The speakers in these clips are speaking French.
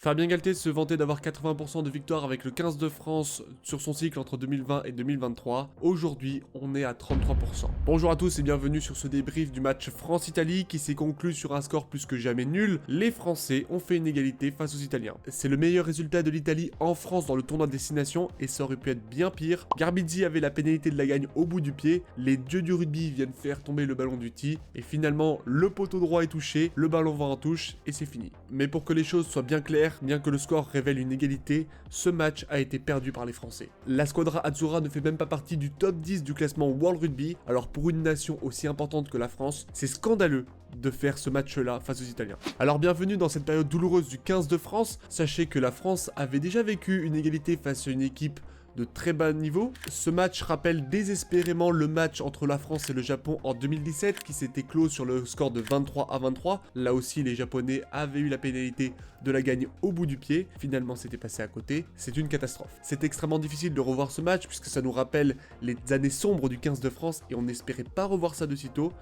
Fabien Galtier se vantait d'avoir 80% de victoire avec le 15 de France sur son cycle entre 2020 et 2023. Aujourd'hui, on est à 33%. Bonjour à tous et bienvenue sur ce débrief du match France-Italie qui s'est conclu sur un score plus que jamais nul. Les Français ont fait une égalité face aux Italiens. C'est le meilleur résultat de l'Italie en France dans le tournoi de destination et ça aurait pu être bien pire. Garbizzi avait la pénalité de la gagne au bout du pied, les dieux du rugby viennent faire tomber le ballon du tee et finalement le poteau droit est touché, le ballon va en touche et c'est fini. Mais pour que les choses soient bien claires, bien que le score révèle une égalité, ce match a été perdu par les Français. La squadra Azzurra ne fait même pas partie du top 10 du classement World Rugby, alors pour une nation aussi importante que la France, c'est scandaleux de faire ce match-là face aux Italiens. Alors bienvenue dans cette période douloureuse du 15 de France, sachez que la France avait déjà vécu une égalité face à une équipe de très bas niveau. Ce match rappelle désespérément le match entre la France et le Japon en 2017 qui s'était clos sur le score de 23-23. Là aussi les Japonais avaient eu la pénalité de la gagne au bout du pied. Finalement c'était passé à côté. C'est une catastrophe. C'est extrêmement difficile de revoir ce match puisque ça nous rappelle les années sombres du 15 de France et on n'espérait pas revoir ça de sitôt.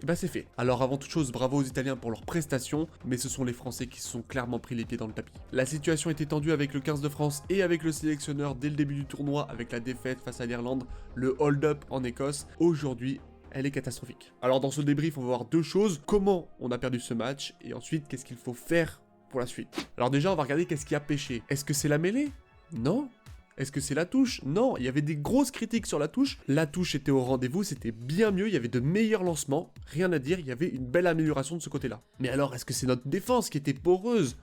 Et bah c'est fait. Alors avant toute chose, bravo aux Italiens pour leur prestation, mais ce sont les Français qui se sont clairement pris les pieds dans le tapis. La situation était tendue avec le 15 de France et avec le sélectionneur dès le début du tournoi avec la défaite face à l'Irlande, le hold-up en Écosse. Aujourd'hui, elle est catastrophique. Alors dans ce débrief, on va voir deux choses. Comment on a perdu ce match et ensuite qu'est-ce qu'il faut faire pour la suite. Alors déjà, on va regarder qu'est-ce qui a pêché. Est-ce que c'est la mêlée? Non. Est-ce que c'est la touche? Non, il y avait des grosses critiques sur la touche. La touche était au rendez-vous, c'était bien mieux, il y avait de meilleurs lancements. Rien à dire, il y avait une belle amélioration de ce côté-là. Mais alors, est-ce que c'est notre défense qui était poreuse?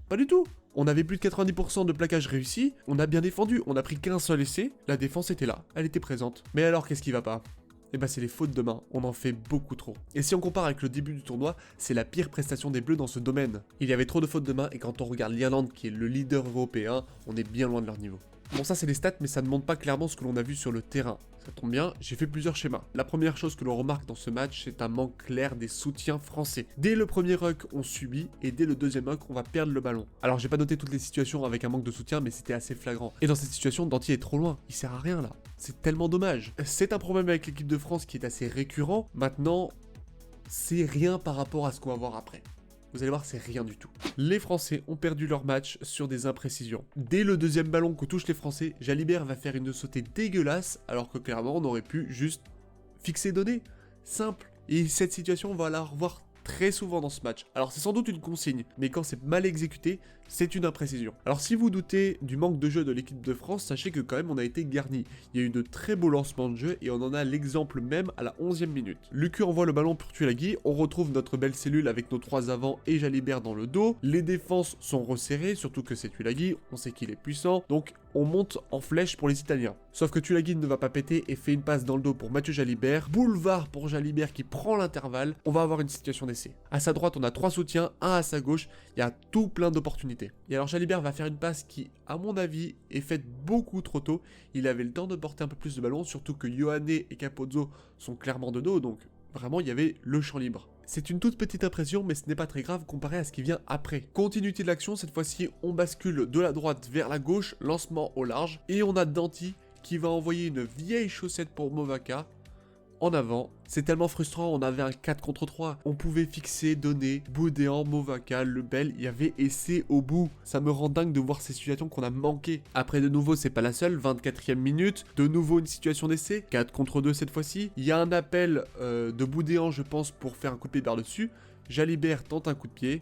Pas du tout. On avait plus de 90% de plaquage réussi, on a bien défendu, on a pris qu'un seul essai, la défense était là, elle était présente. Mais alors, qu'est-ce qui va pas? Eh ben c'est les fautes de main, on en fait beaucoup trop. Et si on compare avec le début du tournoi, c'est la pire prestation des Bleus dans ce domaine. Il y avait trop de fautes de main et quand on regarde l'Irlande qui est le leader européen, on est bien loin de leur niveau. Bon ça c'est les stats mais ça ne montre pas clairement ce que l'on a vu sur le terrain. Ça tombe bien, j'ai fait plusieurs schémas. La première chose que l'on remarque dans ce match, c'est un manque clair des soutiens français. Dès le premier ruck, on subit, et dès le deuxième ruck, on va perdre le ballon. Alors j'ai pas noté toutes les situations avec un manque de soutien, mais c'était assez flagrant. Et dans cette situation, Danty est trop loin, il sert à rien là. C'est tellement dommage. C'est un problème avec l'équipe de France qui est assez récurrent. Maintenant, c'est rien par rapport à ce qu'on va voir après. Vous allez voir, c'est rien du tout. Les Français ont perdu leur match sur des imprécisions. Dès le deuxième ballon que touchent les Français, Jalibert va faire une sautée dégueulasse, alors que clairement on aurait pu juste fixer donner. Simple. Et cette situation, on va la revoir très souvent dans ce match. Alors c'est sans doute une consigne, mais quand c'est mal exécuté, c'est une imprécision. Alors si vous doutez du manque de jeu de l'équipe de France, sachez que quand même on a été garni. Il y a eu de très beaux lancements de jeu et on en a l'exemple même à la 11e minute. Lucu envoie le ballon pour Tuilagi, on retrouve notre belle cellule avec nos trois avants et Jalibert dans le dos. Les défenses sont resserrées, surtout que c'est Tuilagi, on sait qu'il est puissant, donc on monte en flèche pour les Italiens. Sauf que Tuilagi ne va pas péter et fait une passe dans le dos pour Mathieu Jalibert. Boulevard pour Jalibert qui prend l'intervalle. On va avoir une situation d'essai. À sa droite, on a trois soutiens, un à sa gauche. Il y a tout plein d'opportunités. Et alors Jalibert va faire une passe qui, à mon avis, est faite beaucoup trop tôt. Il avait le temps de porter un peu plus de ballon, surtout que Ioane et Capozzo sont clairement de dos, donc vraiment il y avait le champ libre. C'est une toute petite impression, mais ce n'est pas très grave comparé à ce qui vient après. Continuité de l'action, cette fois-ci, on bascule de la droite vers la gauche, lancement au large, et on a Danty qui va envoyer une vieille chaussette pour Movaka en avant. C'est tellement frustrant, on avait un 4 contre 3. On pouvait fixer, donner, Boudéan, Movaka, Lebel, il y avait essai au bout. Ça me rend dingue de voir ces situations qu'on a manquées. Après de nouveau, c'est pas la seule, 24e minute, de nouveau une situation d'essai, 4 contre 2 cette fois-ci. Il y a un appel de Boudéan, je pense, pour faire un coup de pied par-dessus. Jalibert tente un coup de pied.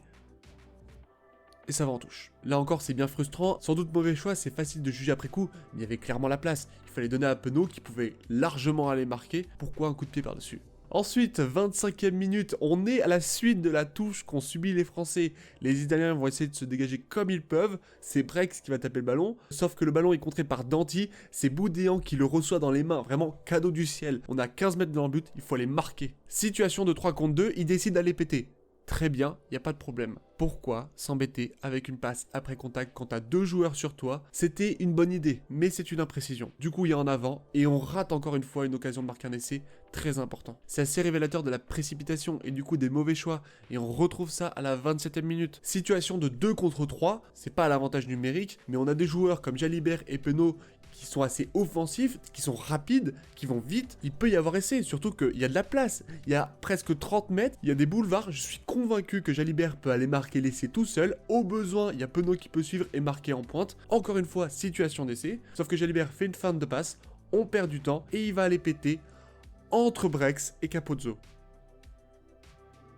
Et ça va en touche. Là encore, c'est bien frustrant. Sans doute mauvais choix, c'est facile de juger après coup, mais il y avait clairement la place. Il fallait donner à Penaud qui pouvait largement aller marquer. Pourquoi un coup de pied par-dessus? Ensuite, 25e minute, on est à la suite de la touche qu'ont subi les Français. Les Italiens vont essayer de se dégager comme ils peuvent. C'est Brex qui va taper le ballon. Sauf que le ballon est contré par Danty. C'est Boudéan qui le reçoit dans les mains. Vraiment cadeau du ciel. On a 15 mètres dans le but, il faut aller marquer. Situation de 3 contre 2, il décide d'aller péter. Très bien, il n'y a pas de problème. Pourquoi s'embêter avec une passe après contact quand t'as deux joueurs sur toi? C'était une bonne idée, mais c'est une imprécision. Du coup, il y a en avant, et on rate encore une fois une occasion de marquer un essai très important. C'est assez révélateur de la précipitation et du coup des mauvais choix, et on retrouve ça à la 27e minute. Situation de 2 contre 3, c'est pas à l'avantage numérique, mais on a des joueurs comme Jalibert et Penaud qui sont assez offensifs, qui sont rapides, qui vont vite, il peut y avoir essai, surtout qu'il y a de la place. Il y a presque 30 mètres, il y a des boulevards, je suis convaincu que Jalibert peut aller marquer l'essai tout seul. Au besoin, il y a Penaud qui peut suivre et marquer en pointe. Encore une fois, situation d'essai, sauf que Jalibert fait une feinte de passe, on perd du temps et il va aller péter entre Brex et Capozzo.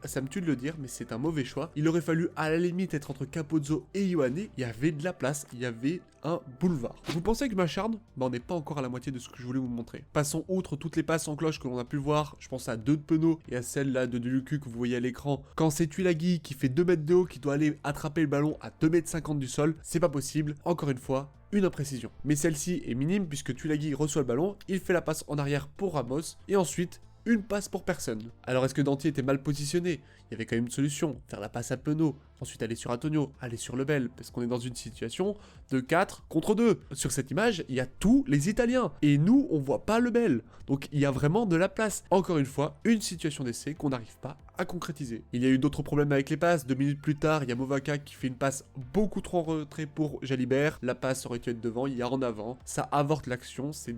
Ça me tue de le dire, mais c'est un mauvais choix. Il aurait fallu à la limite être entre Capozzo et Ioane. Il y avait de la place, il y avait un boulevard. Vous pensez que je m'acharne? Bah on n'est pas encore à la moitié de ce que je voulais vous montrer. Passons outre toutes les passes en cloche que l'on a pu voir. Je pense à deux de Penaud et à celle là de Delucu que vous voyez à l'écran. Quand c'est Tuilagi qui fait 2 mètres de haut, qui doit aller attraper le ballon à 2,50 m du sol, c'est pas possible. Encore une fois, une imprécision. Mais celle-ci est minime puisque Tuilagi reçoit le ballon, il fait la passe en arrière pour Ramos et ensuite une passe pour personne. Alors est-ce que Danty était mal positionné? Il y avait quand même une solution, faire la passe à Penaud, ensuite aller sur Antonio, aller sur Lebel, parce qu'on est dans une situation de 4 contre 2. Sur cette image, il y a tous les Italiens, et nous, on voit pas Lebel. Donc il y a vraiment de la place. Encore une fois, une situation d'essai qu'on n'arrive pas à concrétiser. Il y a eu d'autres problèmes avec les passes. 2 minutes plus tard, il y a Movaka qui fait une passe beaucoup trop en retrait pour Jalibert. La passe aurait dû être devant, il y a en avant. Ça avorte l'action, c'est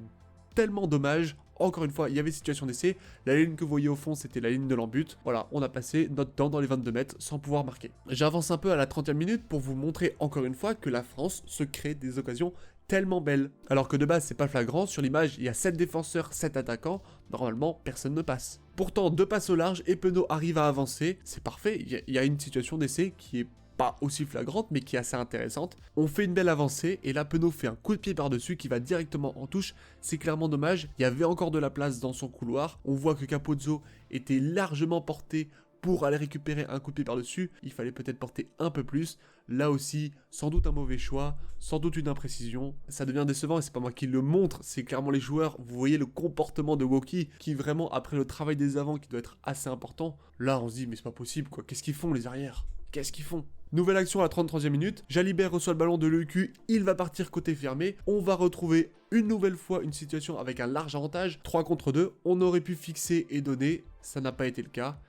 tellement dommage. Encore une fois, il y avait situation d'essai. La ligne que vous voyez au fond, c'était la ligne de l'embut. Voilà, on a passé notre temps dans les 22 mètres sans pouvoir marquer. J'avance un peu à la 30e minute pour vous montrer encore une fois que la France se crée des occasions tellement belles. Alors que de base, c'est pas flagrant. Sur l'image, il y a 7 défenseurs, 7 attaquants. Normalement, personne ne passe. Pourtant, 2 passes au large et Penaud arrive à avancer. C'est parfait. Il y a une situation d'essai qui est pas aussi flagrante mais qui est assez intéressante. On fait une belle avancée et là Penaud fait un coup de pied par-dessus qui va directement en touche. C'est clairement dommage, il y avait encore de la place dans son couloir. On voit que Capozzo était largement porté pour aller récupérer un coup de pied par-dessus. Il fallait peut-être porter un peu plus. Là aussi, sans doute un mauvais choix, sans doute une imprécision. Ça devient décevant et c'est pas moi qui le montre, c'est clairement les joueurs. Vous voyez le comportement de Woki qui vraiment, après le travail des avants qui doit être assez important, là on se dit mais c'est pas possible quoi, qu'est-ce qu'ils font les arrières? Qu'est-ce qu'ils font? Nouvelle action à la 33e minute, Jalibert reçoit le ballon de l'EQ, il va partir côté fermé, on va retrouver une nouvelle fois une situation avec un large avantage, 3 contre 2, on aurait pu fixer et donner, ça n'a pas été le cas.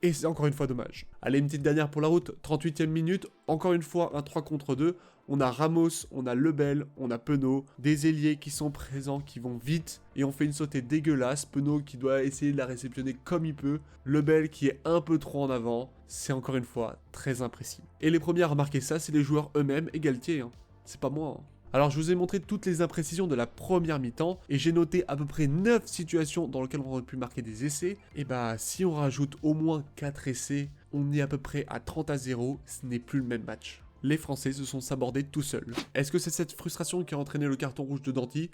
Et c'est encore une fois dommage. Allez, une petite dernière pour la route, 38e minute, encore une fois un 3 contre 2. On a Ramos, on a Lebel, on a Penaud, des ailiers qui sont présents, qui vont vite. Et on fait une sautée dégueulasse, Penaud qui doit essayer de la réceptionner comme il peut. Lebel qui est un peu trop en avant, c'est encore une fois très imprécis. Et les premiers à remarquer ça, c'est les joueurs eux-mêmes et Galtier, hein. C'est pas moi, hein. Alors je vous ai montré toutes les imprécisions de la première mi-temps et j'ai noté à peu près 9 situations dans lesquelles on aurait pu marquer des essais. Et bah si on rajoute au moins 4 essais, on est à peu près à 30-0, ce n'est plus le même match. Les Français se sont sabordés tout seuls. Est-ce que c'est cette frustration qui a entraîné le carton rouge de Danty?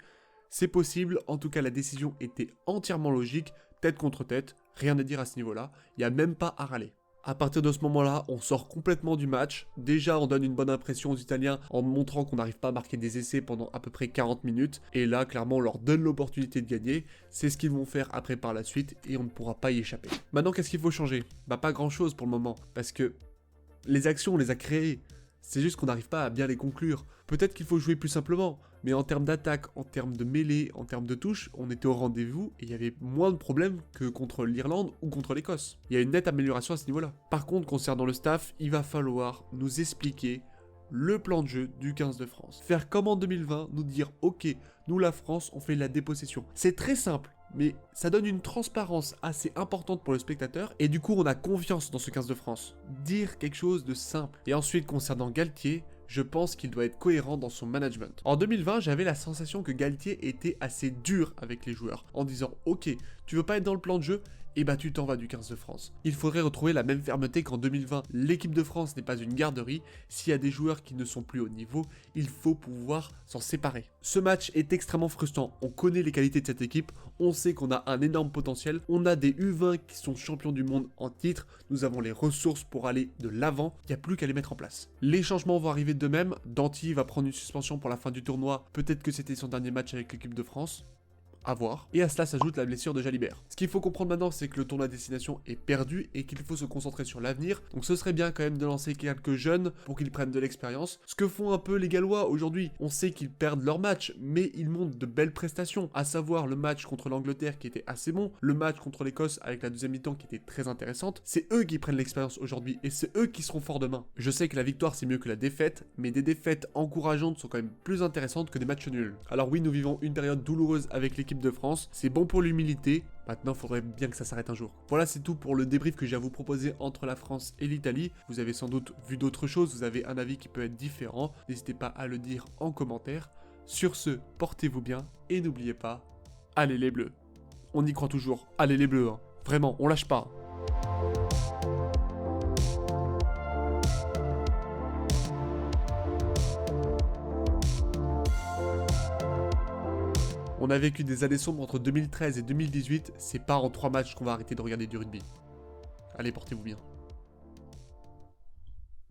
C'est possible, en tout cas la décision était entièrement logique, tête contre tête, rien à dire à ce niveau-là, il n'y a même pas à râler. À partir de ce moment-là, on sort complètement du match. Déjà, on donne une bonne impression aux Italiens en montrant qu'on n'arrive pas à marquer des essais pendant à peu près 40 minutes. Et là, clairement, on leur donne l'opportunité de gagner. C'est ce qu'ils vont faire après par la suite et on ne pourra pas y échapper. Maintenant, qu'est-ce qu'il faut changer? Bah pas grand-chose pour le moment, parce que les actions, on les a créées. C'est juste qu'on n'arrive pas à bien les conclure. Peut-être qu'il faut jouer plus simplement, mais en termes d'attaque, en termes de mêlée, en termes de touche, on était au rendez-vous et il y avait moins de problèmes que contre l'Irlande ou contre l'Écosse. Il y a une nette amélioration à ce niveau-là. Par contre, concernant le staff, il va falloir nous expliquer le plan de jeu du 15 de France. Faire comme en 2020, nous dire ok, nous la France, on fait de la dépossession. C'est très simple. Mais ça donne une transparence assez importante pour le spectateur et du coup on a confiance dans ce 15 de France. Dire quelque chose de simple. Et ensuite concernant Galtier, je pense qu'il doit être cohérent dans son management. En 2020, j'avais la sensation que Galtier était assez dur avec les joueurs, en disant « Ok, tu veux pas être dans le plan de jeu ? Et bah tu t'en vas du 15 de France. » Il faudrait retrouver la même fermeté qu'en 2020. L'équipe de France n'est pas une garderie. S'il y a des joueurs qui ne sont plus au niveau, il faut pouvoir s'en séparer. Ce match est extrêmement frustrant. On connaît les qualités de cette équipe. On sait qu'on a un énorme potentiel. On a des U20 qui sont champions du monde en titre. Nous avons les ressources pour aller de l'avant. Il n'y a plus qu'à les mettre en place. Les changements vont arriver de même. Danty va prendre une suspension pour la fin du tournoi. Peut-être que c'était son dernier match avec l'équipe de France. à voir. Et à cela s'ajoute la blessure de Jalibert. Ce qu'il faut comprendre maintenant, c'est que le tournoi destination est perdu et qu'il faut se concentrer sur l'avenir. Donc ce serait bien quand même de lancer quelques jeunes pour qu'ils prennent de l'expérience. Ce que font un peu les Gallois aujourd'hui. On sait qu'ils perdent leur match, mais ils montrent de belles prestations, à savoir le match contre l'Angleterre qui était assez bon, le match contre l'Écosse avec la deuxième mi-temps qui était très intéressante. C'est eux qui prennent l'expérience aujourd'hui et c'est eux qui seront forts demain. Je sais que la victoire c'est mieux que la défaite, mais des défaites encourageantes sont quand même plus intéressantes que des matchs nuls. Alors oui, nous vivons une période douloureuse avec l'équipe de France, c'est bon pour l'humilité, maintenant il faudrait bien que ça s'arrête un jour. Voilà, c'est tout pour le débrief que j'ai à vous proposer entre la France et l'Italie. Vous avez sans doute vu d'autres choses, vous avez un avis qui peut être différent, n'hésitez pas à le dire en commentaire. Sur ce, portez-vous bien et n'oubliez pas, allez les Bleus. On y croit toujours, allez les Bleus, hein. Vraiment, on lâche pas. On a vécu des années sombres entre 2013 et 2018, c'est pas en 3 matchs qu'on va arrêter de regarder du rugby. Allez, portez-vous bien.